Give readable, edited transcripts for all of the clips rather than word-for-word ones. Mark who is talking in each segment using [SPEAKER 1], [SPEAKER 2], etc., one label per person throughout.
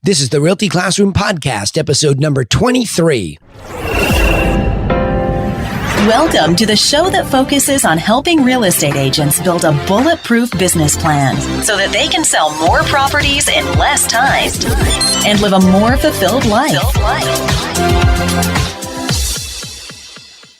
[SPEAKER 1] This is the Realty Classroom Podcast, episode number 23.
[SPEAKER 2] Welcome to the show that focuses on helping real estate agents build a bulletproof business plan so that they can sell more properties in less time and live a more fulfilled life.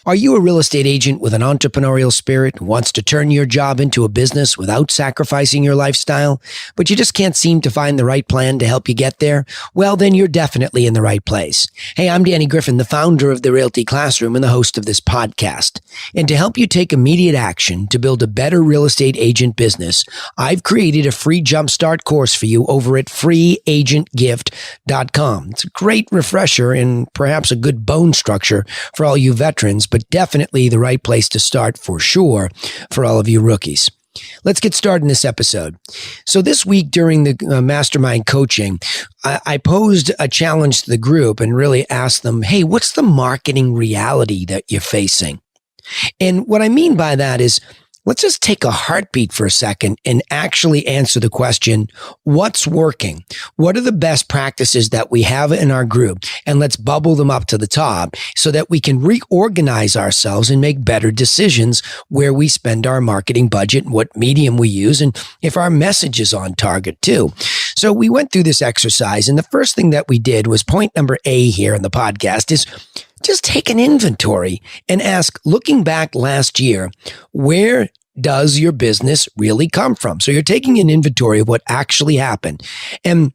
[SPEAKER 1] Are you a real estate agent with an entrepreneurial spirit who wants to turn your job into a business without sacrificing your lifestyle, but you just can't seem to find the right plan to help you get there? Well, then you're definitely in the right place. Hey, I'm Danny Griffin, the founder of the Realty Classroom and the host of this podcast. And to help you take immediate action to build a better real estate agent business, I've created a free jumpstart course for you over at freeagentgift.com. It's a great refresher and perhaps a good bone structure for all you veterans, but definitely the right place to start for sure for all of you rookies. Let's get started in this episode. So this week during the mastermind coaching, I posed a challenge to the group and really asked them, hey, what's the marketing reality that you're facing? And what I mean by that is, let's just take a heartbeat for a second and actually answer the question, what's working? What are the best practices that we have in our group? And let's bubble them up to the top so that we can reorganize ourselves and make better decisions where we spend our marketing budget and what medium we use and if our message is on target too. So we went through this exercise, and the first thing that we did was point number A here in the podcast is just take an inventory and ask, looking back last year, where does your business really come from? So you're taking an inventory of what actually happened. And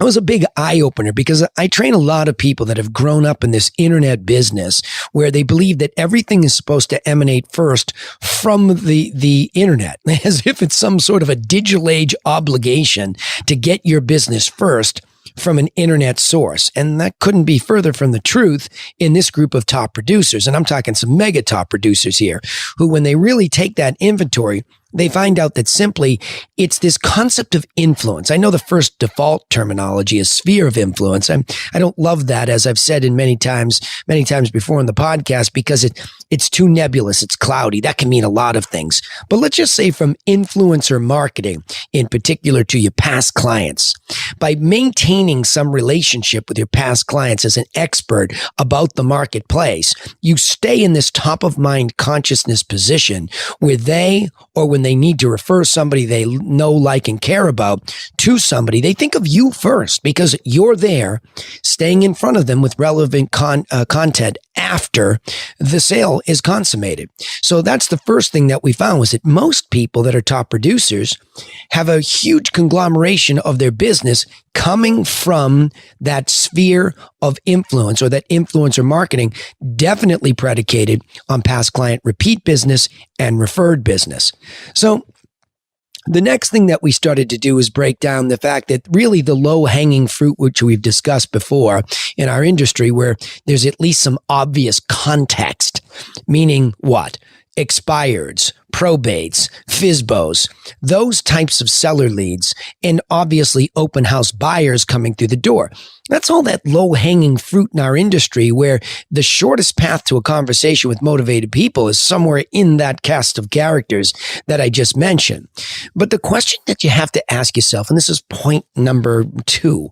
[SPEAKER 1] it was a big eye-opener because I train a lot of people that have grown up in this internet business where they believe that everything is supposed to emanate first from the internet, as if it's some sort of a digital age obligation to get your business first from an internet source. And that couldn't be further from the truth in this group of top producers. And I'm talking some mega top producers here who, when they really take that inventory, they find out that simply it's this concept of influence. I know the first default terminology is sphere of influence. I don't love that, as I've said in many times before in the podcast, because it's too nebulous. It's cloudy. That can mean a lot of things. But let's just say from influencer marketing, in particular to your past clients, by maintaining some relationship with your past clients as an expert about the marketplace, you stay in this top of mind consciousness position where they, or when they need to refer somebody they know, like, and care about to somebody, they think of you first because you're there, staying in front of them with relevant content after the sale is consummated. So that's the first thing that we found, was that most people that are top producers have a huge conglomeration of their business coming from that sphere of influence, or that influencer marketing, definitely predicated on past client repeat business and referred business. So the next thing that we started to do is break down the fact that really the low-hanging fruit, which we've discussed before in our industry, where there's at least some obvious context, meaning what? Expireds, probates, FSBOs, those types of seller leads, and obviously open house buyers coming through the door. That's all that low-hanging fruit in our industry, where the shortest path to a conversation with motivated people is somewhere in that cast of characters that I just mentioned. But the question that you have to ask yourself, and this is point number 2,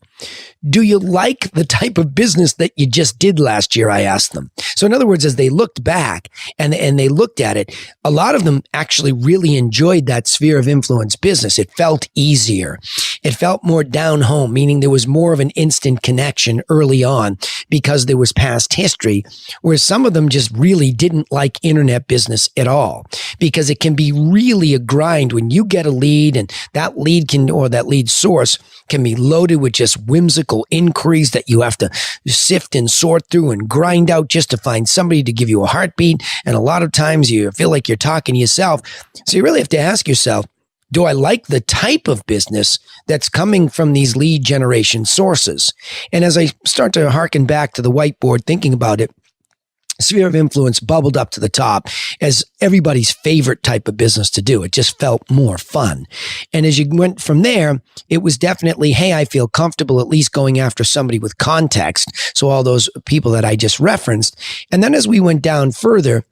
[SPEAKER 1] do you like the type of business that you just did last year? I asked them. So in other words, as they looked back and they looked at it, a lot of them actually really enjoyed that sphere of influence business. It felt easier. It felt more down home, meaning there was more of an instant connection early on because there was past history, where some of them just really didn't like internet business at all, because it can be really a grind when you get a lead, and that lead or that lead source can be loaded with just whimsical inquiries that you have to sift and sort through and grind out just to find somebody to give you a heartbeat. And a lot of times you feel like you're talking to yourself. So you really have to ask yourself, do I like the type of business that's coming from these lead generation sources? And as I start to harken back to the whiteboard, thinking about it, sphere of influence bubbled up to the top as everybody's favorite type of business to do. It just felt more fun. And as you went from there, it was definitely, hey, I feel comfortable at least going after somebody with context. So all those people that I just referenced. And then as we went down further,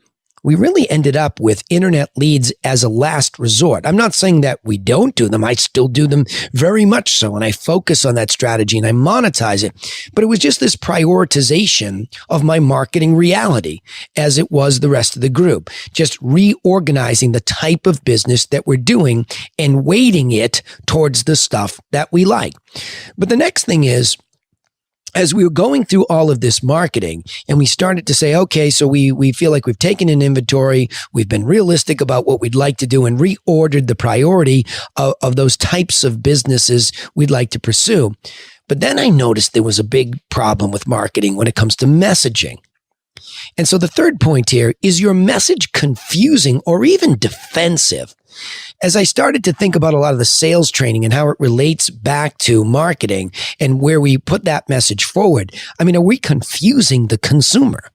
[SPEAKER 1] we really ended up with internet leads as a last resort. I'm not saying that we don't do them. I still do them very much so. And I focus on that strategy and I monetize it. But it was just this prioritization of my marketing reality as it was the rest of the group, just reorganizing the type of business that we're doing and weighting it towards the stuff that we like. But the next thing is, as we were going through all of this marketing and we started to say, okay, so we feel like we've taken an inventory, we've been realistic about what we'd like to do and reordered the priority of those types of businesses we'd like to pursue. But then I noticed there was a big problem with marketing when it comes to messaging. And so the third point here is your message confusing or even defensive? As I started to think about a lot of the sales training and how it relates back to marketing and where we put that message forward, I mean, are we confusing the consumer?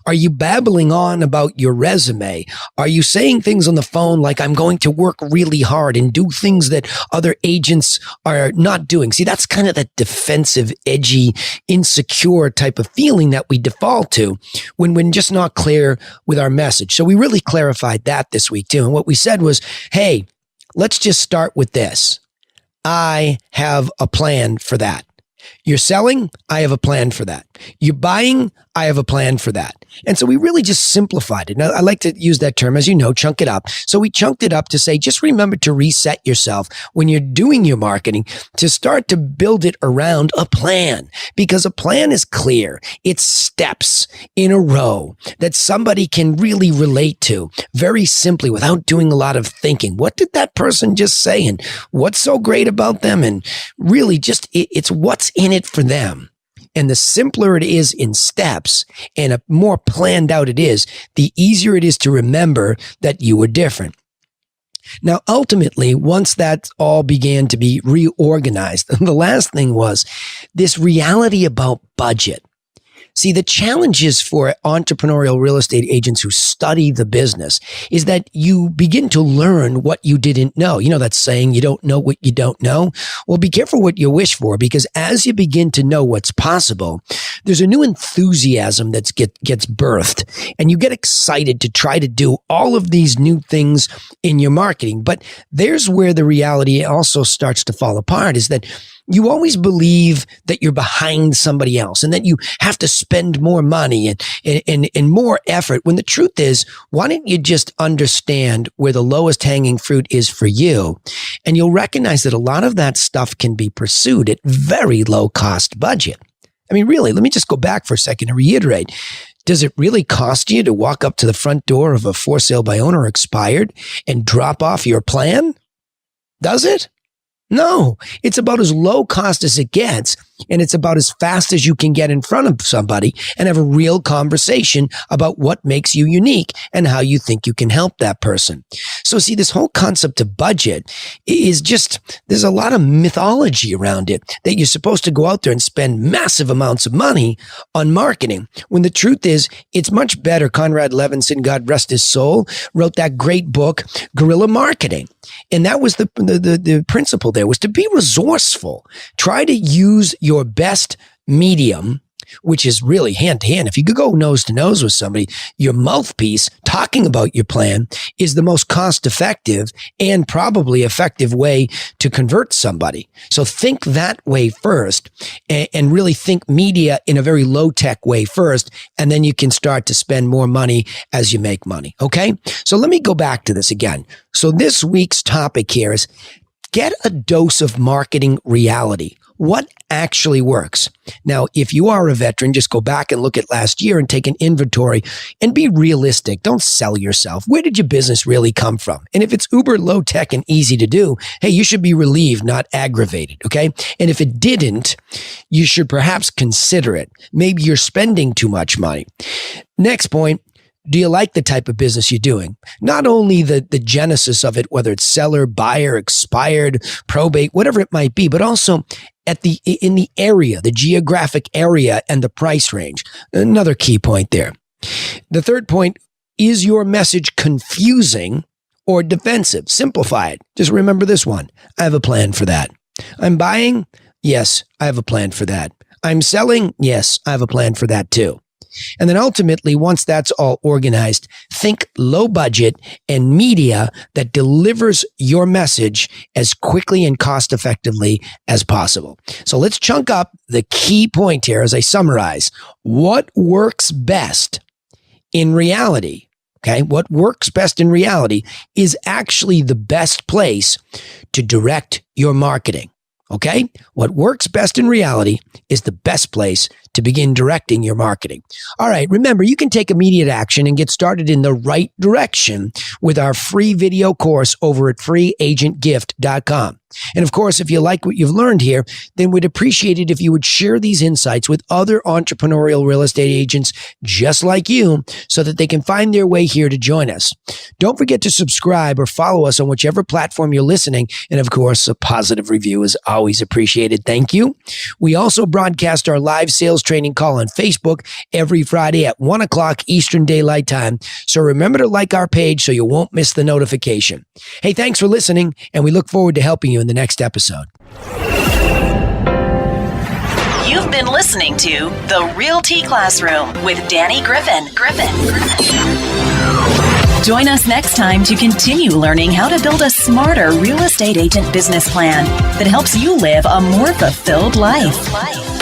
[SPEAKER 1] Are you babbling on about your resume? Are you saying things on the phone like I'm going to work really hard and do things that other agents are not doing? See, that's kind of that defensive, edgy, insecure type of feeling that we default to when we're just not clear with our message. So we really clarified that this week too. And what we said was, hey, let's just start with this. I have a plan for that. You're selling, I have a plan for that. You're buying, I have a plan for that. And so we really just simplified it. Now, I like to use that term, as you know, chunk it up. So we chunked it up to say, just remember to reset yourself when you're doing your marketing to start to build it around a plan, because a plan is clear. It's steps in a row that somebody can really relate to very simply without doing a lot of thinking. What did that person just say? And what's so great about them? And really just it's what's in it for them. And the simpler it is in steps and a more planned out it is, the easier it is to remember that you were different. Now, ultimately, once that all began to be reorganized, the last thing was this reality about budget. See, the challenges for entrepreneurial real estate agents who study the business is that you begin to learn what you didn't know. You know that saying, you don't know what you don't know? Well, be careful what you wish for, because as you begin to know what's possible, there's a new enthusiasm that gets birthed, and you get excited to try to do all of these new things in your marketing. But there's where the reality also starts to fall apart, is that you always believe that you're behind somebody else and that you have to spend more money and more effort, when the truth is, why don't you just understand where the lowest hanging fruit is for you? And you'll recognize that a lot of that stuff can be pursued at very low cost budget. I mean, really, let me just go back for a second and reiterate. Does it really cost you to walk up to the front door of a for sale by owner expired and drop off your plan? Does it? No, it's about as low cost as it gets, and it's about as fast as you can get in front of somebody and have a real conversation about what makes you unique and how you think you can help that person. So see, this whole concept of budget is just, there's a lot of mythology around it that you're supposed to go out there and spend massive amounts of money on marketing, when the truth is, it's much better. Conrad Levinson, God rest his soul, wrote that great book, Guerrilla Marketing. And that was the principle there, was to be resourceful. Try to use your best medium, which is really hand to hand. If you could go nose to nose with somebody, your mouthpiece talking about your plan is the most cost effective and probably effective way to convert somebody. So think that way first, and really think media in a very low tech way first. And then you can start to spend more money as you make money. Okay. So let me go back to this again. So this week's topic here is get a dose of marketing reality. What actually works? Now, if you are a veteran, just go back and look at last year and take an inventory and be realistic. Don't sell yourself. Where did your business really come from? And if it's uber low tech and easy to do, hey, you should be relieved, not aggravated. Okay. And if it didn't, you should perhaps consider it. Maybe you're spending too much money. Next point. Do you like the type of business you're doing? Not only the genesis of it, whether it's seller, buyer, expired, probate, whatever it might be, but also in the area, the geographic area and the price range. Another key point there. The third point, is your message confusing or defensive? Simplify it. Just remember this one. I have a plan for that. I'm buying? Yes, I have a plan for that. I'm selling? Yes, I have a plan for that too. And then ultimately, once that's all organized, think low budget and media that delivers your message as quickly and cost effectively as possible. So let's chunk up the key point here as I summarize. What works best in reality? Okay, what works best in reality is actually the best place to direct your marketing. Okay, what works best in reality is the best place to begin directing your marketing. All right, remember, you can take immediate action and get started in the right direction with our free video course over at freeagentgift.com. And of course, if you like what you've learned here, then we'd appreciate it if you would share these insights with other entrepreneurial real estate agents just like you so that they can find their way here to join us. Don't forget to subscribe or follow us on whichever platform you're listening. And of course, a positive review is always appreciated. Thank you. We also broadcast our live sales training call on Facebook every Friday at 1 o'clock Eastern Daylight Time. So remember to like our page so you won't miss the notification. Hey, thanks for listening, and we look forward to helping you in the next episode.
[SPEAKER 2] You've been listening to The Realty Classroom with Danny Griffin. Join us next time to continue learning how to build a smarter real estate agent business plan that helps you live a more fulfilled life.